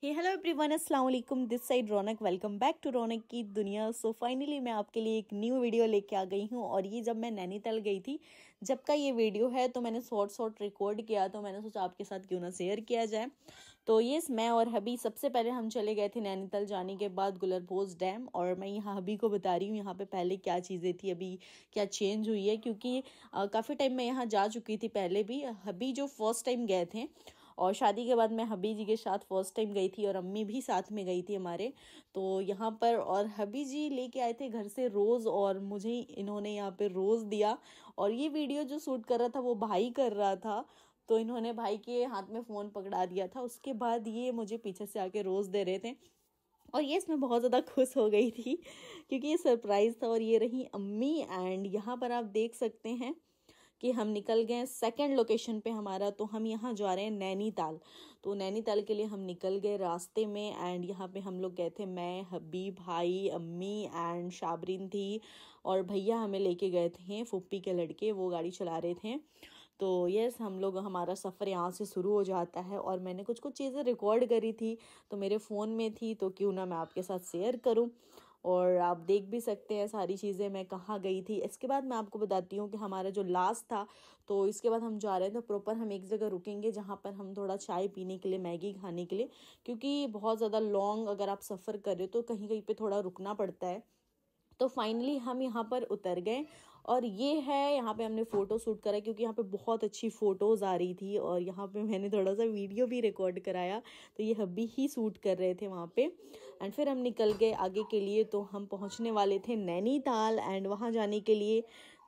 Hello everyone, अस्सलाम वालेकुम। This side Raunak. Welcome back to Raunak की दुनिया। सो फाइनली मैं आपके लिए एक न्यू वीडियो लेके आ गई हूँ। और ये जब मैं नैनीताल गई थी, जब का ये वीडियो है, तो मैंने शॉर्ट रिकॉर्ड किया, तो मैंने सोचा आपके साथ क्यों ना शेयर किया जाए। तो ये मैं और हबी सबसे पहले हम चले गए थे नैनीताल, जाने के बाद गुलरभोज डैम। और मैं यहाँ हबी को बता रही हूँ यहाँ पे पहले क्या चीज़ें थी, अभी क्या चेंज हुई है, क्योंकि काफ़ी टाइम मैं यहाँ जा चुकी थी पहले भी। हबी जो फर्स्ट टाइम गए थे, और शादी के बाद मैं हबी जी के साथ फर्स्ट टाइम गई थी, और अम्मी भी साथ में गई थी हमारे। तो यहाँ पर और हबी जी लेके आए थे घर से रोज़, और मुझे इन्होंने यहाँ पे रोज़ दिया। और ये वीडियो जो शूट कर रहा था वो भाई कर रहा था, तो इन्होंने भाई के हाथ में फ़ोन पकड़ा दिया था। उसके बाद ये मुझे पीछे से आके रोज़ दे रहे थे। और ये इसमें बहुत ज़्यादा खुश हो गई थी क्योंकि ये सरप्राइज़ था। और ये रही अम्मी। एंड यहाँ पर आप देख सकते हैं कि हम निकल गए सेकंड लोकेशन पे हमारा। तो हम यहाँ जा रहे हैं नैनीताल। तो नैनीताल के लिए हम निकल गए रास्ते में। एंड यहाँ पे हम लोग गए थे, मैं, हबी, भाई, अम्मी एंड शाबरीन थी। और भैया हमें लेके गए थे, फुप्पी के लड़के, वो गाड़ी चला रहे थे। तो यस, हम लोग, हमारा सफ़र यहाँ से शुरू हो जाता है। और मैंने कुछ कुछ चीज़ें रिकॉर्ड करी थी, तो मेरे फ़ोन में थी, तो क्यों ना मैं आपके साथ शेयर करूँ। और आप देख भी सकते हैं सारी चीज़ें मैं कहाँ गई थी। इसके बाद मैं आपको बताती हूँ कि हमारा जो लास्ट था, तो इसके बाद हम जा रहे हैं, तो प्रॉपर हम एक जगह रुकेंगे जहाँ पर हम थोड़ा चाय पीने के लिए, मैगी खाने के लिए, क्योंकि बहुत ज़्यादा लॉन्ग अगर आप सफ़र कर रहे हो तो कहीं कहीं पे थोड़ा रुकना पड़ता है। तो फाइनली हम यहाँ पर उतर गए। और ये है, यहाँ पे हमने फ़ोटो शूट करा क्योंकि यहाँ पे बहुत अच्छी फ़ोटोज़ आ रही थी। और यहाँ पे मैंने थोड़ा सा वीडियो भी रिकॉर्ड कराया, तो ये हब्बी ही शूट कर रहे थे वहाँ पे। एंड फिर हम निकल गए आगे के लिए। तो हम पहुँचने वाले थे नैनीताल, एंड वहाँ जाने के लिए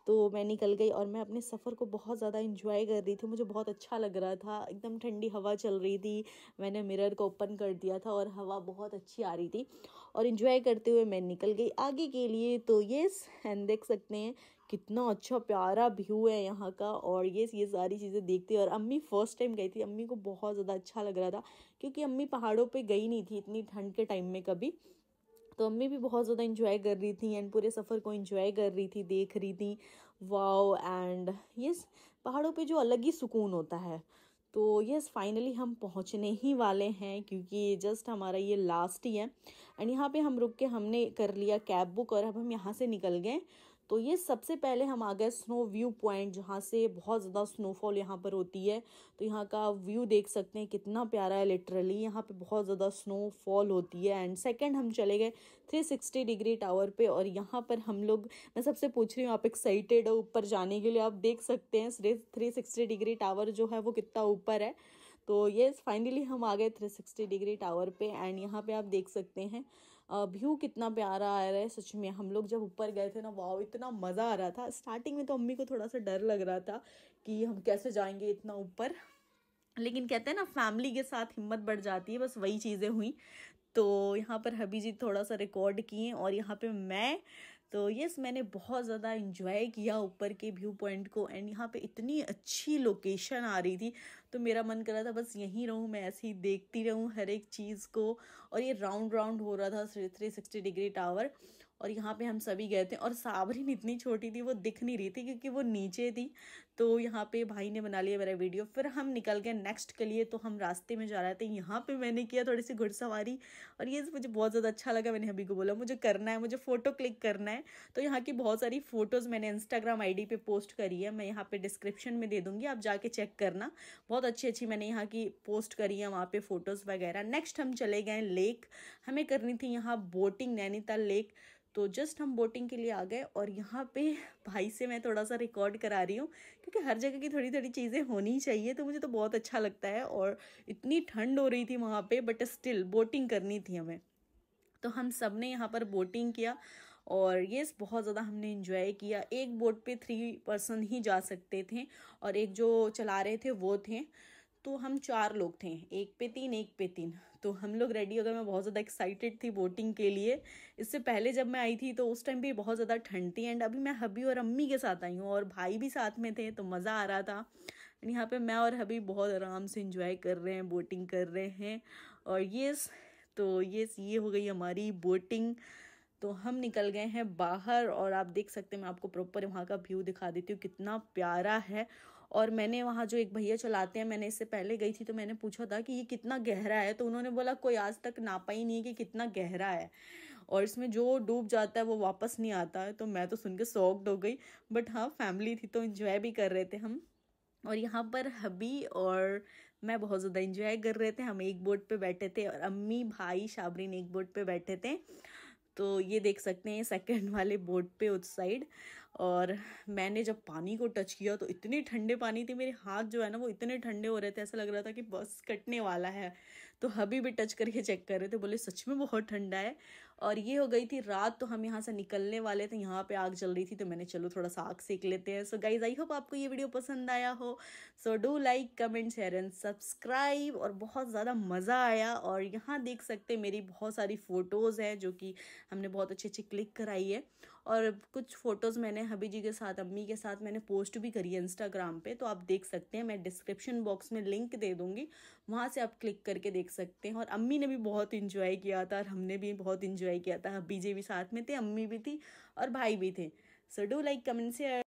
तो मैं निकल गई। और मैं अपने सफ़र को बहुत ज़्यादा इंजॉय कर रही थी, मुझे बहुत अच्छा लग रहा था, एकदम ठंडी हवा चल रही थी। मैंने मिरर को ओपन कर दिया था और हवा बहुत अच्छी आ रही थी, और इंजॉय करते हुए मैं निकल गई आगे के लिए। तो यस, एंड देख सकते हैं कितना अच्छा प्यारा व्यू है यहाँ का। और ये सारी चीज़ें देखती। और अम्मी फर्स्ट टाइम गई थी, अम्मी को बहुत ज़्यादा अच्छा लग रहा था, क्योंकि अम्मी पहाड़ों पे गई नहीं थी इतनी ठंड के टाइम में कभी। तो अम्मी भी बहुत ज़्यादा इंजॉय कर रही थी, एंड पूरे सफ़र को इंजॉय कर रही थी, देख रही थी। वाओ। एंड यस, पहाड़ों पे जो अलग ही सुकून होता है। तो यस, फाइनली हम पहुंचने ही वाले हैं, क्योंकि जस्ट हमारा ये लास्ट ही है। एंड यहाँ पे हम रुक के हमने कर लिया कैब बुक, और अब हम यहाँ से निकल गए। तो ये सबसे पहले हम आ गए स्नो व्यू पॉइंट, जहाँ से बहुत ज़्यादा स्नोफॉल यहाँ पर होती है। तो यहाँ का व्यू देख सकते हैं कितना प्यारा है, लिटरली यहाँ पे बहुत ज़्यादा स्नोफॉल होती है। एंड सेकंड हम चले गए 360 डिग्री टावर पे। और यहाँ पर हम लोग, मैं सबसे पूछ रही हूँ, आप एक्साइटेड हो ऊपर जाने के लिए? आप देख सकते हैं 360 डिग्री टावर जो है वो कितना ऊपर है। तो ये फाइनली हम आ गए 360 डिग्री टावर पे। एंड यहाँ पे आप देख सकते हैं व्यू कितना प्यारा आ रहा है। सच में हम लोग जब ऊपर गए थे ना, वाह, इतना मज़ा आ रहा था। स्टार्टिंग में तो अम्मी को थोड़ा सा डर लग रहा था कि हम कैसे जाएंगे इतना ऊपर, लेकिन कहते हैं ना, फैमिली के साथ हिम्मत बढ़ जाती है, बस वही चीज़ें हुई। तो यहाँ पर हबी जी थोड़ा सा रिकॉर्ड किए, और यहाँ पे मैं, तो यस, मैंने बहुत ज़्यादा इंजॉय किया ऊपर के व्यू पॉइंट को। एंड यहाँ पे इतनी अच्छी लोकेशन आ रही थी, तो मेरा मन कर रहा था बस यहीं रहूँ, मैं ऐसे ही देखती रहूँ हर एक चीज़ को। और ये राउंड राउंड हो रहा था 360 डिग्री टावर। और यहाँ पे हम सभी गए थे, और साबरीन इतनी छोटी थी, वो दिख नहीं रही थी क्योंकि वो नीचे थी। तो यहाँ पे भाई ने बना लिया मेरा वीडियो। फिर हम निकल गए नेक्स्ट के लिए। तो हम रास्ते में जा रहे थे, यहाँ पे मैंने किया थोड़ी सी घुड़सवारी, और ये मुझे बहुत ज़्यादा अच्छा लगा। मैंने अभी को बोला मुझे करना है, मुझे फ़ोटो क्लिक करना है। तो यहाँ की बहुत सारी फ़ोटोज़ मैंने इंस्टाग्राम आईडी पे पोस्ट करी है, मैं यहाँ पे डिस्क्रिप्शन में दे दूँगी, आप जाके चेक करना। बहुत अच्छी अच्छी मैंने यहाँ की पोस्ट करी है वहाँ पे फ़ोटोज़ वगैरह। नेक्स्ट हम चले गए लेक, हमें करनी थी यहाँ बोटिंग, नैनीताल लेक। तो जस्ट हम बोटिंग के लिए आ गए। और यहाँ पे भाई से मैं थोड़ा सा रिकॉर्ड करा रही हूँ, क्योंकि हर जगह की थोड़ी थोड़ी चीज़ें होनी चाहिए, तो मुझे तो बहुत अच्छा लगता है। और इतनी ठंड हो रही थी वहाँ पे, बट स्टिल बोटिंग करनी थी हमें। तो हम सब ने यहाँ पर बोटिंग किया, और ये बहुत ज़्यादा हमने इंजॉय किया। एक बोट पे 3 पर्सन ही जा सकते थे, और एक जो चला रहे थे वो थे। तो हम 4 लोग थे, एक पे 3, एक पे 3। तो हम लोग रेडी हो गए। मैं बहुत ज़्यादा एक्साइटेड थी बोटिंग के लिए। इससे पहले जब मैं आई थी तो उस टाइम भी बहुत ज़्यादा ठंड थी। एंड अभी मैं हबी और अम्मी के साथ आई हूँ, और भाई भी साथ में थे, तो मज़ा आ रहा था। एंड यहाँ पे मैं और हबी बहुत आराम से इंजॉय कर रहे हैं, बोटिंग कर रहे हैं। और ये हो गई हमारी बोटिंग। तो हम निकल गए हैं बाहर, और आप देख सकते हैं, मैं आपको प्रॉपर वहाँ का व्यू दिखा देती हूँ, कितना प्यारा है। और मैंने वहाँ जो एक भैया चलाते हैं, मैंने इससे पहले गई थी तो मैंने पूछा था कि ये कितना गहरा है, तो उन्होंने बोला कोई आज तक नापा ही नहीं है कि कितना गहरा है, और इसमें जो डूब जाता है वो वापस नहीं आता है। तो मैं तो सुन के शॉक्ड हो गई। बट हाँ, फैमिली थी तो एंजॉय भी कर रहे थे हम। और यहाँ पर हबी और मैं बहुत ज़्यादा इंजॉय कर रहे थे। हम एक बोट पे बैठे थे और अम्मी भाई शाबरीन एक बोट पे बैठे थे। तो ये देख सकते हैं सेकंड वाले बोट पे उस साइड। और मैंने जब पानी को टच किया तो इतनी ठंडे पानी थी, मेरे हाथ जो है ना वो इतने ठंडे हो रहे थे, ऐसा लग रहा था कि बस कटने वाला है। तो हबी भी टच करके चेक कर रहे थे, बोले सच में बहुत ठंडा है। और ये हो गई थी रात, तो हम यहाँ से निकलने वाले थे, यहाँ पे आग जल रही थी तो मैंने चलो थोड़ा सा आग सेक लेते हैं। सो गाइज, आई होप आपको ये वीडियो पसंद आया हो। So do like, comment, share and subscribe. और बहुत ज़्यादा मज़ा आया। और यहाँ देख सकते हैं मेरी बहुत सारी फ़ोटोज़ हैं जो कि हमने बहुत अच्छी अच्छी क्लिक कराई है। और कुछ फ़ोटोज़ मैंने हबी जी के साथ, अम्मी के साथ मैंने पोस्ट भी करी है इंस्टाग्राम पे, तो आप देख सकते हैं। मैं डिस्क्रिप्शन बॉक्स में लिंक दे दूँगी, वहाँ से आप क्लिक करके देख सकते हैं। और अम्मी ने भी बहुत इंजॉय किया था और हमने भी बहुत इंजॉय किया था। हबी जी भी साथ में थे, अम्मी भी थी और भाई भी थे। So do like, comment, share.